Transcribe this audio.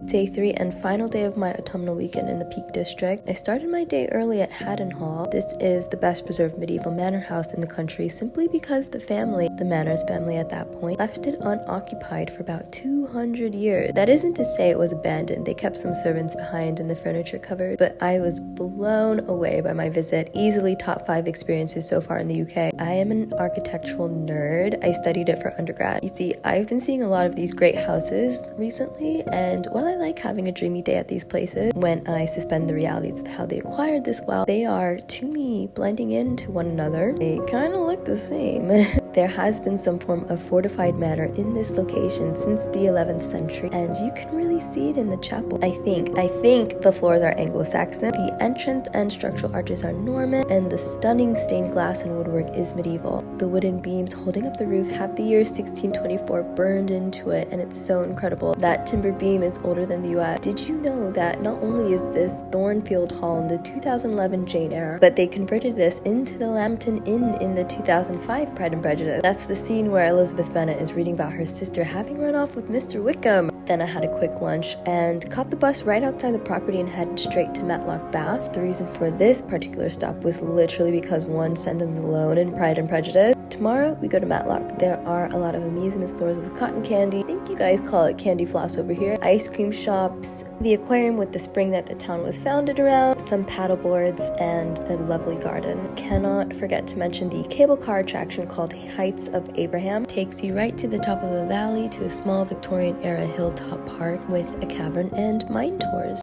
Day 3 and final day of my autumnal weekend in the Peak District. I started my day early at Haddon Hall. This is the best preserved medieval manor house in the country simply because the manors family at that point, left it unoccupied for about 200 years. That isn't to say it was abandoned. They kept some servants behind in the furniture cupboard, but I was blown away by my visit. Easily top 5 experiences so far in the UK. I am an architectural nerd. I studied it for undergrad. You see, I've been seeing a lot of these great houses recently, and while I like having a dreamy day at these places, when I suspend the realities of how they acquired this wealth, they are, to me, blending into one another. They kind of look the same. There has been some form of fortified manor in this location since the 11th century, and you can really see it in the chapel. I think the floors are Anglo-Saxon, the entrance and structural arches are Norman, and the stunning stained glass and woodwork is medieval. The wooden beams holding up the roof have the year 1624 burned into it, and it's so incredible. That timber beam is older than the US. Did you know that not only is this Thornfield Hall in the 2011 Jane Eyre, but they converted this into the Lambton Inn in the 2005 Pride and Prejudice. That's the scene where Elizabeth Bennet is reading about her sister having run off with Mr. Wickham. Then I had a quick lunch and caught the bus right outside the property and headed straight to Matlock Bath. The reason for this particular stop was literally because one sentence alone in Pride and Prejudice. Tomorrow we go to Matlock. There are a lot of amusement stores with cotton candy. I think you guys call it candy floss over here. Ice cream shops, the aquarium with the spring that the town was founded around, some paddle boards, and a lovely garden. Cannot forget to mention the cable car attraction called Heights of Abraham. Takes you right to the top of the valley to a small Victorian era hilltop park with a cavern and mine tours.